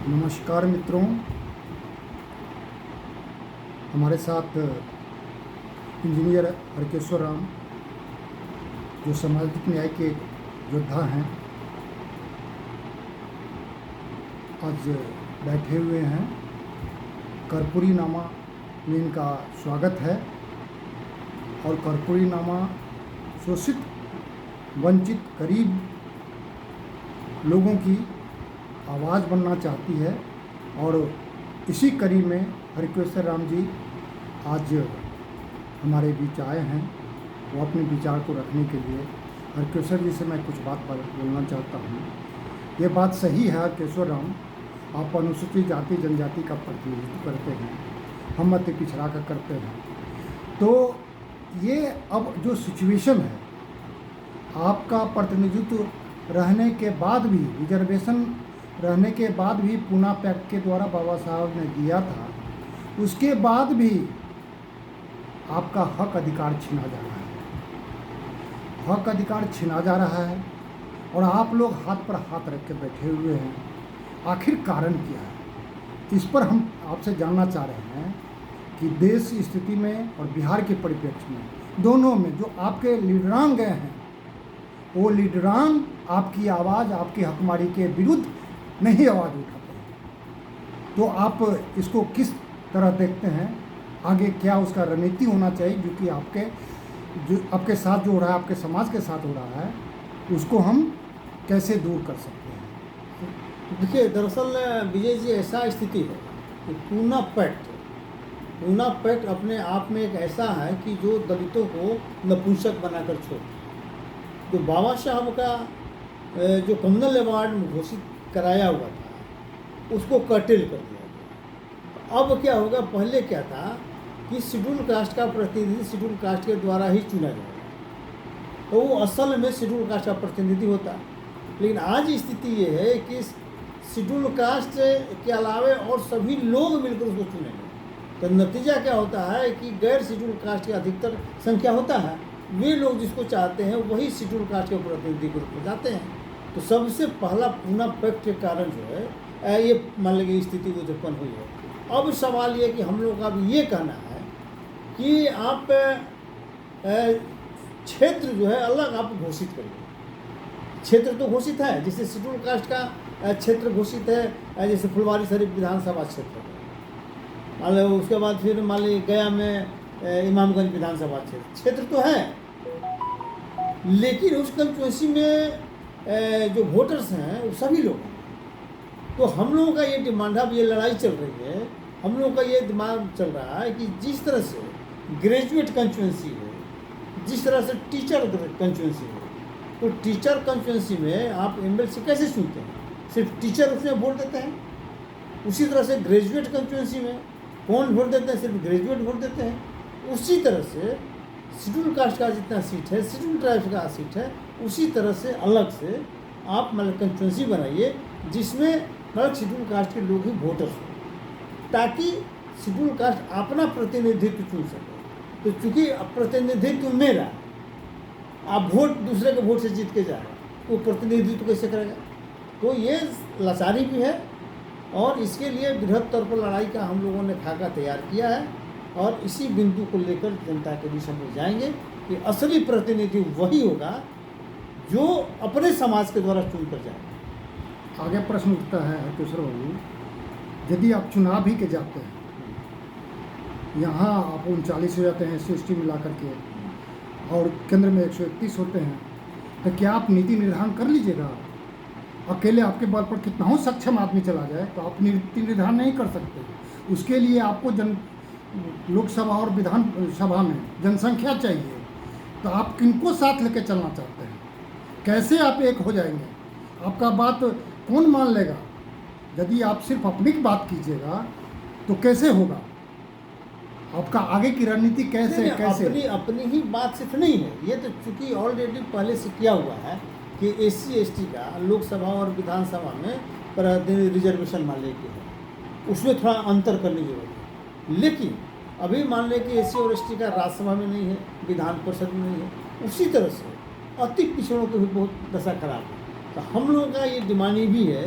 नमस्कार मित्रों, हमारे साथ इंजीनियर हरकेश्वर राम जो सामाजिक न्याय के योद्धा हैं आज बैठे हुए हैं। कर्पूरी नामा में इनका स्वागत है और कर्पूरी नामा शोषित वंचित गरीब लोगों की आवाज़ बनना चाहती है और इसी कड़ी में हरकेश्वर राम जी आज हमारे बीच आए हैं। वो अपने विचार को रखने के लिए हरकेश्वर जी से मैं कुछ बात बोलना चाहता हूँ। ये बात सही है हरकेश्वर राम, आप अनुसूचित जाति जनजाति का प्रतिनिधित्व करते हैं, हम अति पिछड़ा का करते हैं। तो ये अब जो सिचुएशन है, आपका प्रतिनिधित्व रहने के बाद भी, रिजर्वेशन रहने के बाद भी पूना पैक्ट के द्वारा बाबा साहब ने दिया था, उसके बाद भी आपका हक अधिकार छीना जा रहा है। हक अधिकार छीना जा रहा है और आप लोग हाथ पर हाथ रख के बैठे हुए हैं। आखिर कारण क्या है? इस पर हम आपसे जानना चाह रहे हैं कि देश की स्थिति में और बिहार के परिप्रेक्ष्य में, दोनों में जो आपके लीडरान गए हैं, वो लीडरान आपकी आवाज़, आपकी हकमारी के विरुद्ध नहीं आवाज़ उठाते हैं। तो आप इसको किस तरह देखते हैं? आगे क्या उसका रणनीति होना चाहिए जो कि आपके साथ जो हो रहा है, आपके समाज के साथ हो रहा है, उसको हम कैसे दूर कर सकते हैं? देखिए, दरअसल विजय जी ऐसा स्थिति है कि पूना पैक्ट अपने आप में एक ऐसा है कि जो दलितों को नपुंसक बनाकर छोड़, जो बाबा साहब का जो कम्युनल अवार्ड घोषित कराया हुआ था उसको कर्टेल कर दिया गया। अब क्या होगा, पहले क्या था कि शेड्यूल कास्ट का प्रतिनिधि शेड्यूल कास्ट के द्वारा ही चुना जाएगा, तो वो असल में शेड्यूल कास्ट का प्रतिनिधि होता है। लेकिन आज स्थिति ये है कि शेड्यूल कास्ट के अलावे और सभी लोग मिलकर उसको चुनेंगे, तो नतीजा क्या होता है कि गैर शेड्यूल कास्ट की अधिकतर संख्या होता है, वे लोग जिसको चाहते हैं वही शेड्यूल कास्ट के प्रतिनिधि के रूप में जाते हैं। तो सबसे पहला पूना पैक्ट के कारण जो है ये मान लीजिए स्थिति उत्पन्न हुई है। अब सवाल ये कि हम लोगों का भी ये कहना है कि आप क्षेत्र जो है अलग आप घोषित करिए। क्षेत्र तो घोषित है, जैसे शेड्यूल कास्ट का क्षेत्र घोषित है, जैसे फुलवारी शरीफ विधानसभा क्षेत्र मान लो, उसके बाद फिर मान लीजिए गया में इमामगंज विधानसभा क्षेत्र तो है, लेकिन उस कंस्टिट्यूंसी में जो वोटर्स हैं वो सभी लोग हैं। तो हम लोगों का ये डिमांड, अब ये लड़ाई चल रही है, हम लोगों का ये दिमाग चल रहा है कि जिस तरह से ग्रेजुएट कंस्टिट्यूंसी है, जिस तरह से टीचर कंस्टिट्यूंसी है, तो टीचर कंस्टिट्यूंसी में आप एमएलसी कैसे चुनते हैं? सिर्फ टीचर उसमें वोट देते हैं। उसी तरह से ग्रेजुएट कंस्टिट्यूंसी में कौन वोट देते हैं? सिर्फ ग्रेजुएट वोट देते हैं। उसी तरह से शेड्यूल कास्ट का जितना सीट है, शेड्यूल ट्राइब्स का सीट है, उसी तरह से अलग से आप मतलब कंस्टिट्यूंसी बनाइए जिसमें मतलब शेड्यूल कास्ट के लोग ही वोटर्स हों, ताकि शेड्यूल कास्ट अपना प्रतिनिधित्व चुन सके। तो चूँकि प्रतिनिधित्व मेरा, आप वोट दूसरे के वोट से जीत के जा रहे हैं, वो प्रतिनिधित्व कैसे करेगा? तो ये लाचारी भी है और इसके लिए बृहद तौर पर लड़ाई का हम लोगों ने खाका तैयार किया है और इसी बिंदु को लेकर जनता के बीच हम जाएंगे कि असली प्रतिनिधि वही होगा जो अपने समाज के द्वारा चुन कर जाए। आगे प्रश्न उठता है हरकेश्वर बाबू, यदि आप चुनाव भी के जाते हैं, यहाँ आप 39 हो जाते हैं SC/ST मिला करके और केंद्र में 131 होते हैं, तो क्या आप नीति निर्धारण कर लीजिएगा? अकेले आपके बल पर कितना हो सक्षम आदमी चला जाए तो आप नीति निर्धारण नहीं कर सकते। उसके लिए आपको लोकसभा और विधानसभा में जनसंख्या चाहिए। तो आप किनको साथ लेके चलना चाहते हैं? कैसे आप एक हो जाएंगे? आपका बात कौन मान लेगा? यदि आप सिर्फ अपनी बात कीजिएगा तो कैसे होगा? आपका आगे की रणनीति कैसे? अपनी ही बात सिर्फ नहीं है, ये तो चूंकि ऑलरेडी पहले से किया हुआ है कि SC/ST का लोकसभा और विधानसभा में रिजर्वेशन मान लेके है, उसमें थोड़ा अंतर करने की जरूरत है। लेकिन अभी मान लें कि SC और ST का राज्यसभा में नहीं है, विधान परिषद में नहीं है, उसी तरह से अति पिछड़ों की भी बहुत दशा खराब है। तो हम लोगों का ये डिमांड भी है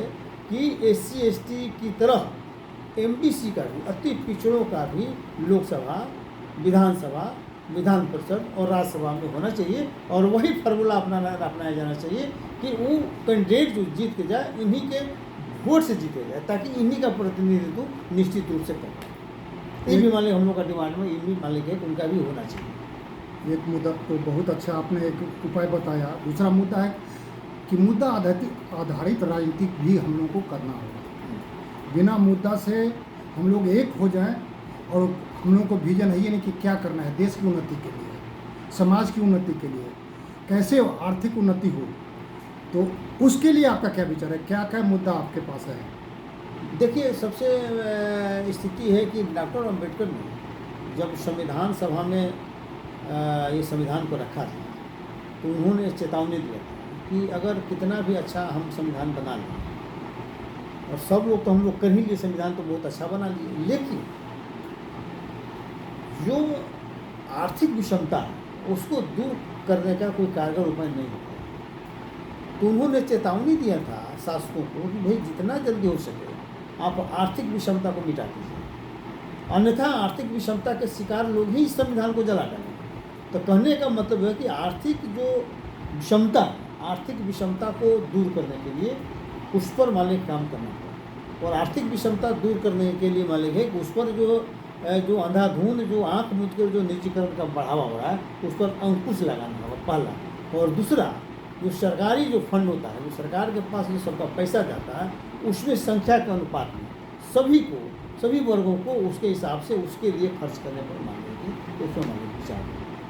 कि SC/ST की तरह MBC का भी, अति पिछड़ों का भी लोकसभा, विधानसभा, विधान परिषद और राज्यसभा में होना चाहिए। और वही फार्मूला अपनाया जाना चाहिए कि वो कैंडिडेट जो जीत के जाए इन्हीं के वोट से जीते जाए, ताकि इन्हीं का प्रतिनिधित्व निश्चित रूप से करें। ये भी मान लीजिए हम लोग का डिमांड में, ये भी मान लीजिए उनका भी होना चाहिए। एक मुद्दा तो बहुत अच्छा आपने एक उपाय बताया। दूसरा मुद्दा है कि मुद्दा आधारित राजनीति भी हम लोग को करना होगा। बिना मुद्दा से हम लोग एक हो जाएं और हम लोग को विजन है ये नहीं कि क्या करना है देश की उन्नति के लिए, समाज की उन्नति के लिए, कैसे आर्थिक उन्नति हो, तो उसके लिए आपका क्या विचार है? क्या क्या मुद्दा आपके पास है? देखिए, सबसे स्थिति है कि डॉक्टर अम्बेडकर ने जब संविधान सभा में ये संविधान को रखा था, तो उन्होंने चेतावनी दिया था कि अगर कितना भी अच्छा हम संविधान बना लें, और सब लोग तो हम लोग कर ही लिए, संविधान तो बहुत अच्छा बना लिए, लेकिन जो आर्थिक विषमता है उसको दूर करने का कोई कारगर उपाय नहीं होता। तो उन्होंने चेतावनी दिया था शासकों को कि भाई जितना जल्दी हो सके आप आर्थिक विषमता को मिटा दीजिए, अन्यथा आर्थिक विषमता के शिकार लोग ही इस संविधान को जला डालेंगे। तो कहने का मतलब है कि आर्थिक जो विषमता, आर्थिक विषमता को दूर करने के लिए उस पर मालिक काम करना पड़ा, और आर्थिक विषमता दूर करने के लिए मालिक है कि उस पर जो अंधाधुंध, जो आंख मूंद कर जो निजीकरण का बढ़ावा हो रहा है, उस पर अंकुश लगाना होगा, पहला। और दूसरा, जो सरकारी जो फंड होता है, जो सरकार के पास जो सबका पैसा जाता है, उसमें संख्या के अनुपात में सभी को, सभी वर्गों को उसके हिसाब से उसके लिए खर्च करने पर मांगेगी, उसमें मांगेगी विचार।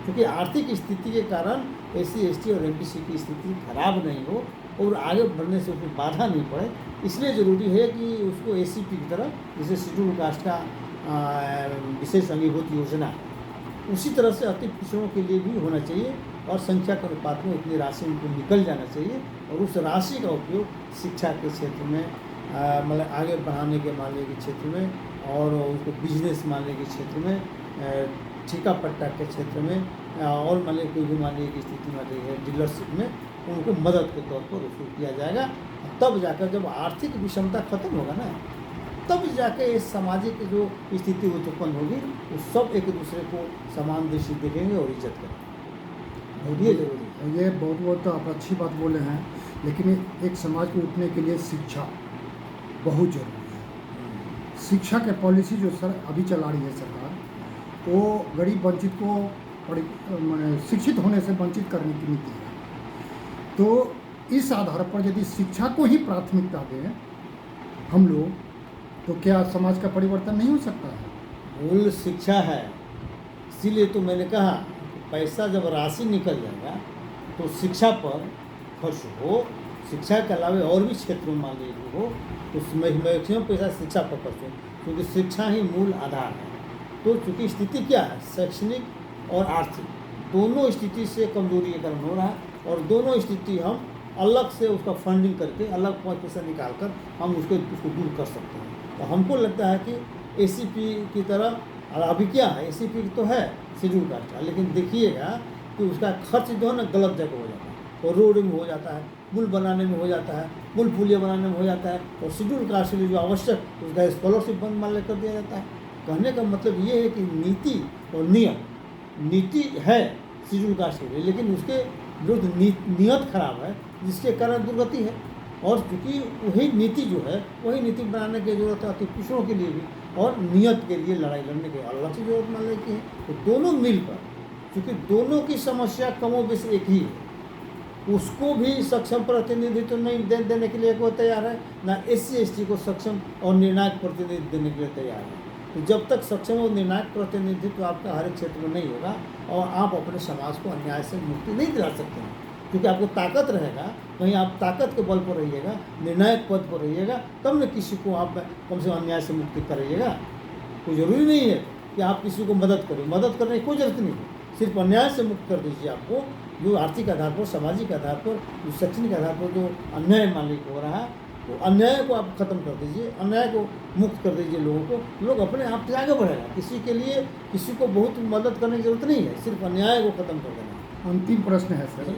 क्योंकि आर्थिक स्थिति के कारण SC/ST और MBC की स्थिति खराब नहीं हो और आगे बढ़ने से उसमें बाधा नहीं पड़े, इसलिए ज़रूरी है कि उसको ACP की तरह, जैसे शेड्यूल कास्ट का विशेष अंगीभूत योजना, उसी तरह से अति पिछड़ों के लिए भी होना चाहिए, और संख्या के अनुपात में उतनी राशि उनको निकल जाना चाहिए, और उस राशि का उपयोग शिक्षा के क्षेत्र में, मतलब आगे बढ़ाने के मामले के क्षेत्र में, और उसको बिजनेस मामले के क्षेत्र में, ठेका पट्टा के क्षेत्र में, और मान लीजिए कोई भी मान लीजिए की स्थिति मान लीजिए डीलरशिप में उनको मदद के तौर पर उसको किया जाएगा। तब जाकर जब आर्थिक विषमता खत्म होगा ना, तब जाके इस सामाजिक जो स्थिति उत्पन्न होगी, वो सब एक दूसरे को समान दृष्टि देखेंगे और इज्जत करेंगे। और ये जरूरी है। ये बहुत आप अच्छी बात बोले हैं, लेकिन एक समाज को उठने के लिए शिक्षा बहुत जरूरी है। शिक्षा के पॉलिसी जो अभी चला रही है सरकार, वो गरीब वंचित को शिक्षित होने से वंचित करने की नीति है। तो इस आधार पर यदि शिक्षा को ही प्राथमिकता दें हम लोग, तो क्या समाज का परिवर्तन नहीं हो सकता है? मूल शिक्षा है, इसीलिए तो मैंने कहा पैसा जब राशि निकल जाएगा तो शिक्षा पर खर्च हो, शिक्षा के अलावा और भी क्षेत्रों में मान लीजिए हो, तो मैक्सिमम पैसा शिक्षा पर खर्च हो, क्योंकि शिक्षा ही मूल आधार है। तो चूँकि स्थिति क्या है, शैक्षणिक और आर्थिक दोनों स्थिति से कमजोरी के कारण हो रहा है, और दोनों स्थिति हम अलग से उसका फंडिंग करके, अलग 5% निकाल कर हम उसको दूर कर सकते हैं। तो हमको लगता है कि ACP की तरह, अभी क्या है, ACP तो है शेड्यूल कास्ट का, लेकिन देखिएगा कि उसका खर्च जो है ना गलत जगह हो जाता है, और रोडिंग हो जाता है, पुल बनाने में हो जाता है, पुल पुलिया बनाने में हो जाता है, और शेड्यूल कास्ट के लिए जो आवश्यक उसका स्कॉलरशिप बंद मान कर दिया जाता है। कहने का मतलब ये है कि नीति और नियम, नीति है शेड्यूल कास्ट के लिए, लेकिन उसके विरुद्ध नियत खराब है, जिसके कारण दुर्गति है। और चूँकि वही नीति जो है, वही नीति बनाने की जरूरत है अति पिछड़ों के लिए भी, और नियत के लिए लड़ाई लड़ने की अलग से जरूरत मान की है। तो दोनों मिलकर, क्योंकि दोनों की समस्या कमोबेश एक ही है, उसको भी सक्षम प्रतिनिधित्व नहीं देने के लिए कोई तैयार है, ना SC/ST को सक्षम और निर्णायक प्रतिनिधित्व देने के लिए तैयार है। तो जब तक सक्षम और निर्णायक प्रतिनिधित्व आपका हर एक क्षेत्र में नहीं होगा, और आप अपने समाज को अन्याय से मुक्ति नहीं दिला सकते हैं, क्योंकि आपको ताकत रहेगा, कहीं आप ताकत के बल पर रहिएगा, निर्णायक पद पर रहिएगा, तब न किसी को आप कम से कम अन्याय से मुक्ति कराइएगा। कोई ज़रूरी नहीं है कि आप किसी को मदद करें, मदद करने की कोई ज़रूरत नहीं है, सिर्फ अन्याय से मुक्त कर दीजिए। आपको जो आर्थिक आधार पर, सामाजिक आधार पर, जो शैक्षणिक आधार पर जो अन्याय मालिक हो रहा है, तो अन्याय को आप खत्म कर दीजिए, अन्याय को मुक्त कर दीजिए लोगों को, लोग अपने आप से आगे बढ़ेगा। किसी के लिए किसी को बहुत मदद करने की जरूरत नहीं है, सिर्फ अन्याय को खत्म कर देना। अंतिम प्रश्न है सर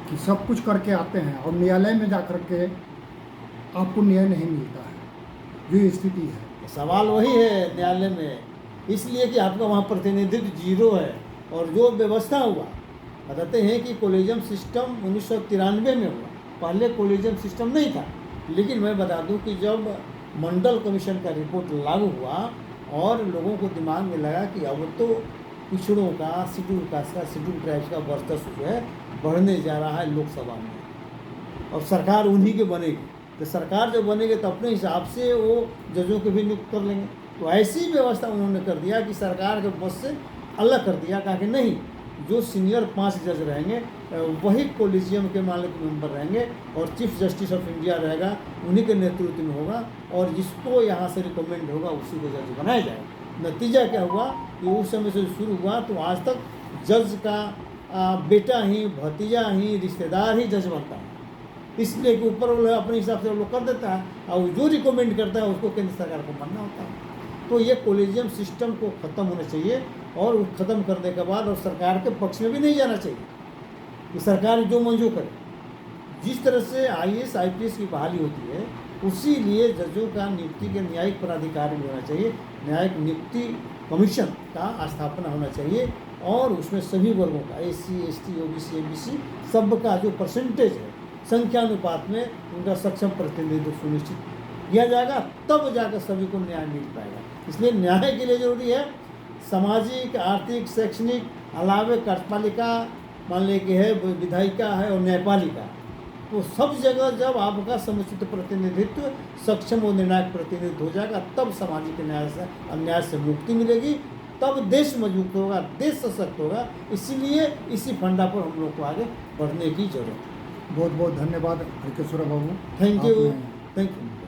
कि सब कुछ करके आते हैं और न्यायालय में जा कर के आपको न्याय नहीं मिलता है, जो स्थिति है। सवाल वही है न्यायालय में, इसलिए कि आपका वहाँ प्रतिनिधित्व जीरो है। और जो व्यवस्था हुआ, बताते हैं कि कोलेजियम सिस्टम 1993 में हुआ, पहले कोलेजियम सिस्टम नहीं था। लेकिन मैं बता दूं कि जब मंडल कमीशन का रिपोर्ट लागू हुआ और लोगों को दिमाग में लगा कि अब तो पिछड़ों का, शेड्यूल कास्ट का, शेड्यूल ट्राइब्स का वर्चस्व जो है बढ़ने जा रहा है लोकसभा में, और सरकार उन्हीं के बनेगी। तो सरकार जब बनेगी तो अपने हिसाब से वो जजों को भी नियुक्त कर लेंगे। तो ऐसी व्यवस्था उन्होंने कर दिया कि सरकार के बस से अलग कर दिया, कहा कि नहीं, जो सीनियर 5 जज रहेंगे वही कोलिजियम के मालिक मेंबर रहेंगे और चीफ जस्टिस ऑफ इंडिया रहेगा, उन्हीं के नेतृत्व में होगा, और जिसको यहाँ से रिकमेंड होगा उसी को जज बनाया जाएगा। नतीजा क्या हुआ कि उस समय से शुरू हुआ तो आज तक जज का बेटा ही, भतीजा ही, रिश्तेदार ही जज बनता है। इसलिए कि ऊपर वाला अपने हिसाब से वो लोग कर देता है और जो रिकमेंड करता है उसको केंद्र सरकार को मानना होता है। तो ये कोलेजियम सिस्टम को ख़त्म होना चाहिए, और ख़त्म करने के बाद और सरकार के पक्ष में भी नहीं जाना चाहिए कि सरकार जो मंजूर करे। जिस तरह से IAS IPS की बहाली होती है, उसी लिए जजों का नियुक्ति के न्यायिक प्राधिकार भी होना चाहिए, न्यायिक नियुक्ति कमीशन का स्थापना होना चाहिए, और उसमें सभी वर्गों का SC ST OBC MBC सब का जो परसेंटेज है, संख्यानुपात में उनका सक्षम प्रतिनिधित्व सुनिश्चित किया जाएगा, तब जाकर सभी को न्याय मिल पाएगा। इसलिए न्याय के लिए जरूरी है सामाजिक, आर्थिक, शैक्षणिक, अलावे कार्यपालिका मान लें कि है, विधायिका है और न्यायपालिका। तो सब जगह जब आपका समुचित प्रतिनिधित्व, सक्षम और निर्णायक प्रतिनिधित्व हो जाएगा, तब सामाजिक न्याय से, अन्याय से मुक्ति मिलेगी, तब देश मजबूत होगा, देश सशक्त होगा। इसीलिए इसी फंडा पर हम लोग को आगे बढ़ने की जरूरत है। बहुत बहुत धन्यवाद हरकेश्वर बाबू। थैंक यू, आपने थैंक यू।